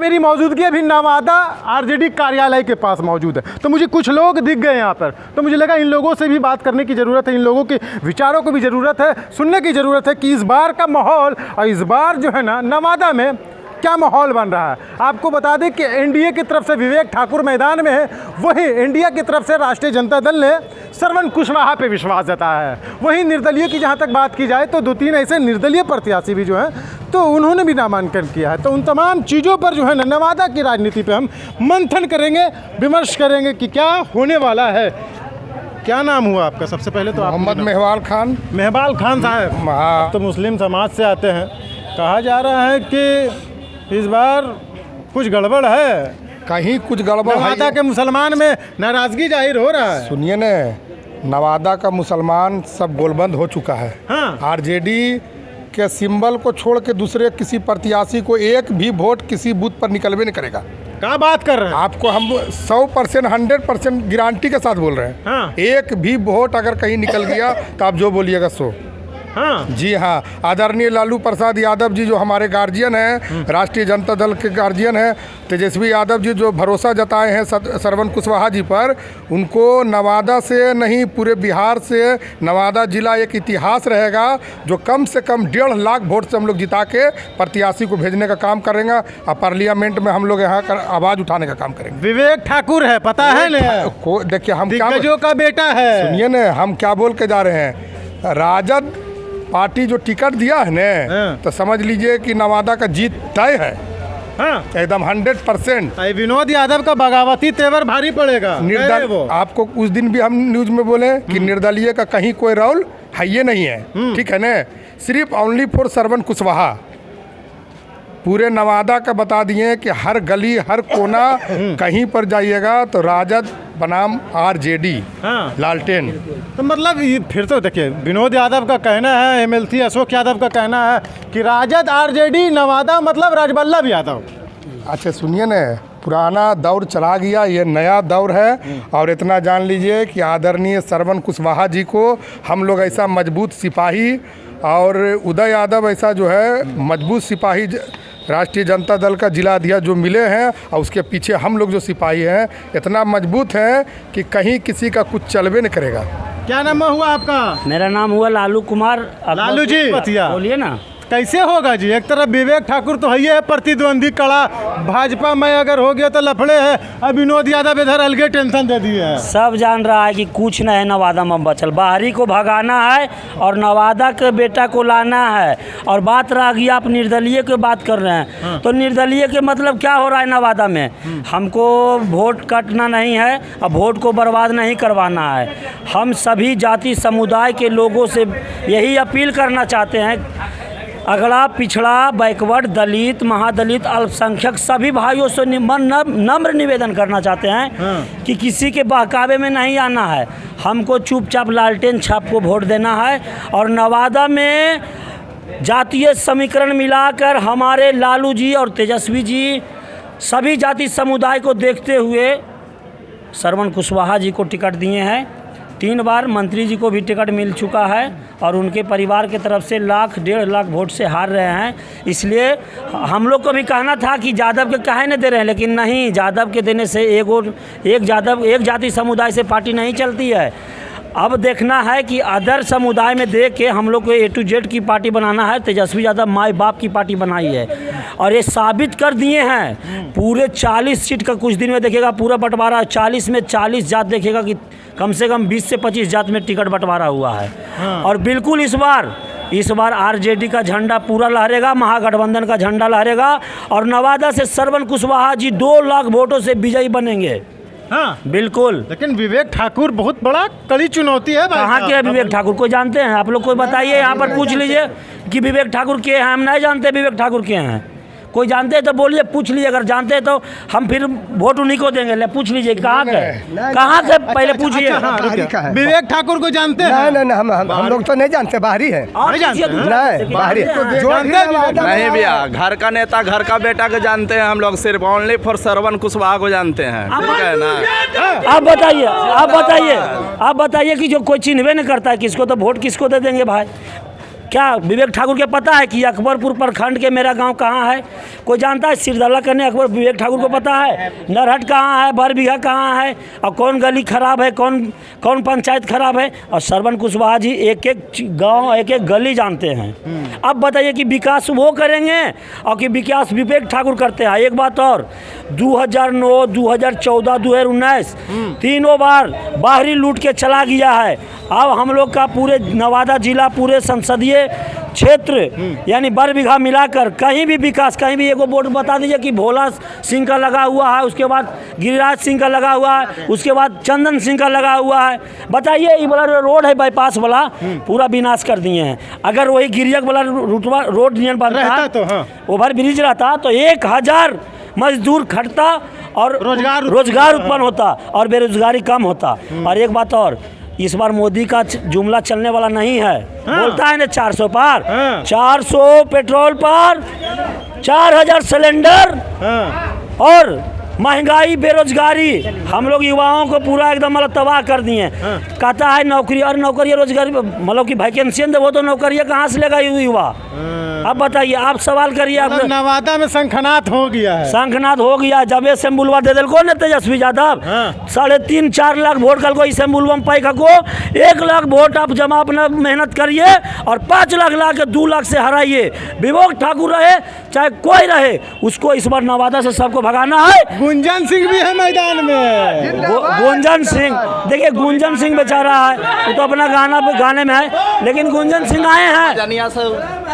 मेरी मौजूदगी अभी नवादा आरजेडी कार्यालय के पास मौजूद है, तो मुझे कुछ लोग दिख गए यहाँ पर, तो मुझे लगा इन लोगों से भी बात करने की ज़रूरत है, इन लोगों के विचारों को भी ज़रूरत है, सुनने की ज़रूरत है कि इस बार का माहौल और इस बार जो है ना नवादा में क्या माहौल बन रहा है। आपको बता दें कि एनडीए की तरफ से विवेक ठाकुर मैदान में है, वहीं इंडिया की तरफ से राष्ट्रीय जनता दल ने श्रवण कुशवाहा पे विश्वास जताया है। वहीं निर्दलीय की जहाँ तक बात की जाए तो 2-3 ऐसे निर्दलीय प्रत्याशी भी जो हैं तो उन्होंने भी नामांकन किया है। तो उन तमाम चीज़ों पर जो है ना नवादा की राजनीति पर हम मंथन करेंगे, विमर्श करेंगे कि क्या होने वाला है। क्या नाम हुआ आपका? सबसे पहले तो मोहम्मद मेहबाल खान। मेहबाल खान साहब, आप तो मुस्लिम समाज से आते हैं, कहा जा रहा है कि इस बार कुछ गड़बड़ है, कहीं कुछ गड़बड़ है। नवादा के मुसलमान में नाराजगी जाहिर हो रहा है। सुनिए न, नवादा का मुसलमान सब गोलबंद हो चुका है। हाँ। आरजेडी के सिंबल को छोड़ के दूसरे किसी प्रत्याशी को एक भी वोट किसी बूथ पर निकलवे नहीं करेगा। क्या बात कर रहे हैं? आपको हम 100% 100% गारंटी के साथ बोल रहे हैं। हाँ। एक भी वोट अगर कहीं निकल गया तो आप जो बोलिएगा सो। हाँ। जी हाँ, आदरणीय लालू प्रसाद यादव जी जो हमारे गार्जियन हैं, राष्ट्रीय जनता दल के गार्जियन हैं, तेजस्वी यादव जी जो भरोसा जताए हैं श्रवण कुशवाहा जी पर, उनको नवादा से नहीं पूरे बिहार से नवादा जिला एक इतिहास रहेगा जो कम से कम 1.5 लाख वोट से हम लोग जिता के प्रत्याशी को भेजने का काम करेंगे और पार्लियामेंट में हम लोग यहाँ का आवाज़ उठाने का काम करेंगे। विवेक ठाकुर है, पता है ना? देखिए हम क्या, दिग्गजों का बेटा है। सुनिए न, हम क्या बोल के जा रहे हैं, राजद पार्टी जो टिकट दिया है ने, तो समझ लीजिए कि नवादा का जीत तय है। हाँ। एकदम 100%। विनोद यादव का बगावती तेवर भारी पड़ेगा। आपको उस दिन भी हम न्यूज में बोले कि निर्दलीय का कहीं कोई रोल है ये नहीं है, ठीक है न, सिर्फ ओनली फॉर श्रवण कुशवाहा। पूरे नवादा का बता दिए कि हर गली हर कोना कहीं पर जाइएगा तो राजद बनाम आरजेडी। हाँ। लालटेन। तो मतलब फिर तो देखिए, विनोद यादव का कहना है, एमएलसी अशोक यादव का कहना है कि राजद आरजेडी नवादा मतलब राजवल्लभ यादव। अच्छा सुनिए न, पुराना दौर चला गया, ये नया दौर है। और इतना जान लीजिए कि आदरणीय श्रवण कुशवाहा जी को हम लोग ऐसा मजबूत सिपाही और उदय यादव ऐसा जो है मजबूत सिपाही राष्ट्रीय जनता दल का जिला अध्यक्ष जो मिले हैं, और उसके पीछे हम लोग जो सिपाही हैं इतना मजबूत हैं कि कहीं किसी का कुछ चलवे नहीं करेगा। क्या नाम हुआ आपका? मेरा नाम हुआ लालू कुमार। लालू जी बोलिए ना। कैसे होगा जी? एक तरफ विवेक ठाकुर तो है ही है प्रतिद्वंदी कड़ा, भाजपा में अगर हो गया तो लफड़े है, अब विनोद यादव इधर अलगे टेंशन दे दिए है। सब जान रहा है कि कुछ नहीं है नवादा में बचल, बाहरी को भगाना है और नवादा के बेटा को लाना है। और बात रह गई, आप निर्दलीय की बात कर रहे हैं। हाँ। तो निर्दलीय के मतलब क्या हो रहा है नवादा में? हमको वोट काटना नहीं है और वोट को बर्बाद नहीं करवाना है। हम सभी जाति समुदाय के लोगों से यही अपील करना चाहते हैं, अगड़ा पिछड़ा बैकवर्ड दलित महादलित अल्पसंख्यक सभी भाइयों से नम्र निवेदन करना चाहते हैं कि किसी के बहकावे में नहीं आना है। हमको चुपचाप लालटेन छाप को वोट देना है। और नवादा में जातीय समीकरण मिलाकर हमारे लालू जी और तेजस्वी जी सभी जाति समुदाय को देखते हुए श्रवण कुशवाहा जी को टिकट दिए हैं। 3 बार मंत्री जी को भी टिकट मिल चुका है और उनके परिवार के तरफ से 1.5 लाख वोट से हार रहे हैं। इसलिए हम लोग को भी कहना था कि यादव के काहे नहीं दे रहे हैं, लेकिन नहीं, यादव के देने से एक जाति समुदाय से पार्टी नहीं चलती है। अब देखना है कि अदर समुदाय में देख के हम लोग को A to Z की पार्टी बनाना है। तेजस्वी यादव माई बाप की पार्टी बनाई है और ये साबित कर दिए हैं। पूरे 40 सीट का कुछ दिन में देखेगा पूरा बंटवारा, 40 में 40 जात देखेगा कि कम से कम 20 से 25 जात में टिकट बंटवारा हुआ है। हाँ। और बिल्कुल इस बार आरजेडी का झंडा पूरा लहरेगा, महागठबंधन का झंडा लहरेगा और नवादा से श्रवण कुशवाहा जी 2 लाख वोटों से विजयी बनेंगे। हाँ बिल्कुल। लेकिन विवेक ठाकुर बहुत बड़ा कड़ी चुनौती है। कहाँ के है विवेक ठाकुर? कोई जानते हैं? आप लोग कोई बताइए, यहाँ पर पूछ लीजिए कि विवेक ठाकुर के हैं। हम नहीं जानते विवेक ठाकुर के हैं। कोई जानते हैं तो बोलिए, पूछ लीजिए। अगर जानते हैं तो हम फिर वोट उन्हीं को देंगे। ले पूछ लीजिए कहाँ के पहले पूछिए। विवेक ठाकुर को जानते हैं? नहीं, हम लोग तो नहीं जानते, बाहरी है। नहीं, बाहरी नहीं भैया, घर का नेता घर का बेटा को जानते हैं हम लोग, सिर्फ ओनली फॉर श्रवण कुशवाहा को जानते हैं। ठीक है ना? आप बताइए कि जो कोई चिन्हवे नहीं करता है किसको, तो वोट किसको दे देंगे भाई? क्या विवेक ठाकुर के पता है कि अकबरपुर प्रखंड के मेरा गांव कहाँ है? कोई जानता है? सिरदला करने अकबर विवेक ठाकुर को पता है? नरहट कहाँ है? बरबीघा कहाँ है? और कौन गली खराब है, कौन पंचायत खराब है? और श्रवण कुशवाहा जी एक एक गांव, एक एक गली जानते हैं। अब बताइए कि विकास वो करेंगे और कि विकास विवेक ठाकुर करते हैं? एक बात और, 2009, 2014, 2019 तीनों बार बाहरी लूट के चला गया है। अब हम लोग का पूरे नवादा जिला, पूरे संसदीय क्षेत्र यानी बरबीघा मिलाकर कहीं भी विकास, कहीं भी एगो बोर्ड बता दीजिए कि भोला सिंह का लगा हुआ है, उसके बाद गिरिराज सिंह का लगा हुआ है, उसके बाद चंदन सिंह का लगा हुआ है। बताइए ये वाला रोड है बाईपास वाला, पूरा विनाश कर दिए हैं। अगर वही गिरियक वाला रोड नियन बनता तो हाँ। ओवर ब्रिज रहता तो 1000 मजदूर खटता और रोजगार उत्पन्न होता और बेरोजगारी कम होता। और एक बात और, इस बार मोदी का जुमला चलने वाला नहीं है। बोलता है ना 400 पार, 400 पेट्रोल पर, 4000 सिलेंडर और महंगाई, बेरोजगारी, हम लोग युवाओं को पूरा एकदम मतलब तबाह कर दिए। कहता है नौकरी और नौकरी रोजगारी, मतलब कि वैकेंसी है वो तो नौकरी कहाँ से लेगा युवा? अब बताइए, आप सवाल करिए। आप नवादा में शंखनाद हो गया है, शंखनाद हो गया। जब ये सेम्बुलवा दे दिल को न तेजस्वी यादव, 3.5-4 लाख वोट कल को इस सेम्बुलवा में पाई को 1 लाख वोट आप जमा अपना मेहनत करिए और 5 लाख ला के 2 लाख से हराइए। विवेक ठाकुर रहे चाहे कोई रहे, उसको इस बार नवादा से सबको भगाना है। गुंजन सिंह भी है मैदान में। गुंजन सिंह, देखिए गुंजन सिंह बेचारा है, वो तो अपना गाने में है, लेकिन गुंजन सिंह आए हैं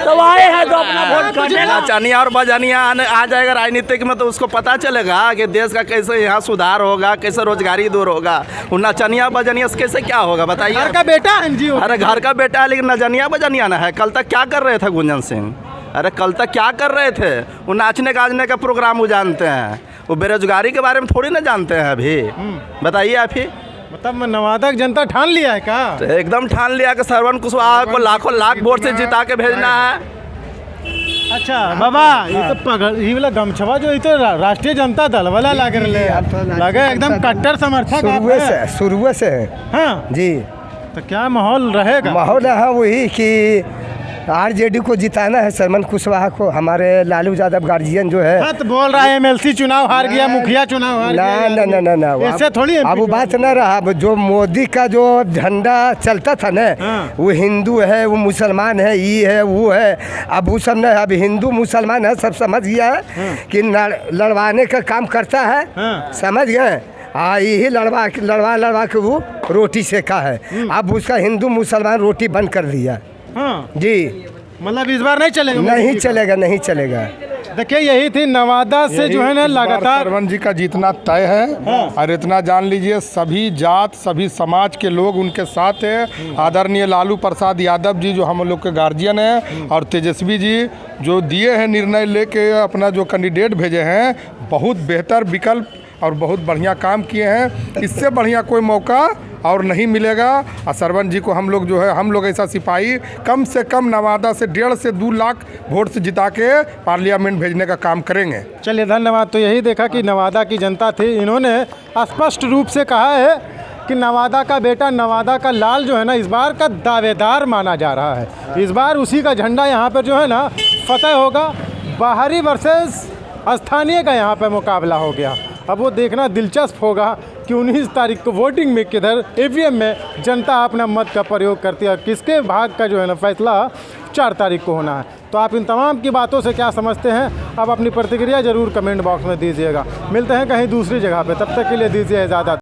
तो आए हैं तो अपना वोट करने। चनिया और बजनिया आ जाएगा राजनीतिक में तो उसको पता चलेगा कि देश का कैसे यहाँ सुधार होगा, कैसे रोजगारी दूर होगा। नचनिया बजनिया से कैसे क्या होगा बताइए? घर का बेटा है जी। अरे घर का बेटा है, लेकिन नजनिया बजनिया ना है। कल तक क्या कर रहे थे गुंजन सिंह? अरे कल तक क्या कर रहे थे? वो नाचने गाजने का प्रोग्राम वो जानते हैं, वो बेरोजगारी के बारे में थोड़ी ना जानते हैं अभी। बताइए आप ही। मतलब नवादा की जनता ठान लिया है क्या? तो एकदम ठान लिया कि श्रवण कुशवाहा को लाखों लाख वोट से जिता के भेजना है। अच्छा बाबा, ये तो पगड़ ये वाला गमछवा जो ये तो राष्ट्रीय जनता दल वाला लग लगे एकदम कट्टर समर्थक शुरू से। हाँ जी, तो क्या माहौल रहेगा? माहौल है वही कि आरजेडी को जिताना है, श्रवण कुशवाहा को, हमारे लालू यादव गार्जियन जो है। हाँ, तो बोल रहा है एमएलसी चुनाव हार गया, मुखिया चुनाव हार गया। ना ऐसे थोड़ी अब वो बात न रहा। जो मोदी का जो झंडा चलता था ना, वो हिंदू है, वो मुसलमान है, ये है, वो है। अब वो सब न, अब हिंदू मुसलमान है, सब समझ गया है कि लड़वाने का काम करता है। समझ गए? यही लड़वा के वो रोटी सेका है। अब उसका हिंदू मुसलमान रोटी बंद कर दिया। हाँ जी, मतलब इस बार नहीं चलेगा? नहीं चलेगा। देखिए यही थी नवादा से जो है ना लगातार श्रवण जी का जीतना तय है। और इतना जान लीजिए, सभी जात, सभी समाज के लोग उनके साथ हैं। आदरणीय लालू प्रसाद यादव जी जो हम लोग के गार्जियन हैं, और तेजस्वी जी जो दिए हैं निर्णय लेके अपना जो कैंडिडेट भेजे हैं, बहुत बेहतर विकल्प और बहुत बढ़िया काम किए हैं। इससे बढ़िया कोई मौका और नहीं मिलेगा। और श्रवण जी को हम लोग जो है, हम लोग ऐसा सिपाही कम से कम नवादा से 1.5 से 2 लाख वोट से जिता के पार्लियामेंट भेजने का काम करेंगे। चलिए धन्यवाद। तो यही देखा कि नवादा की जनता थी, इन्होंने स्पष्ट रूप से कहा है कि नवादा का बेटा, नवादा का लाल जो है ना, इस बार का दावेदार माना जा रहा है। इस बार उसी का झंडा यहाँ पर जो है ना फतेह होगा। बाहरी वर्सेस स्थानीय का यहाँ पर मुकाबला हो गया। अब वो देखना दिलचस्प होगा कि 19 तारीख को वोटिंग में किधर ईवीएम में जनता अपना मत का प्रयोग करती है और किसके भाग का जो है ना फैसला 4 तारीख को होना है। तो आप इन तमाम की बातों से क्या समझते हैं? आप अपनी प्रतिक्रिया ज़रूर कमेंट बॉक्स में दीजिएगा। मिलते हैं कहीं दूसरी जगह पे, तब तक के लिए दीजिए इजाज़त।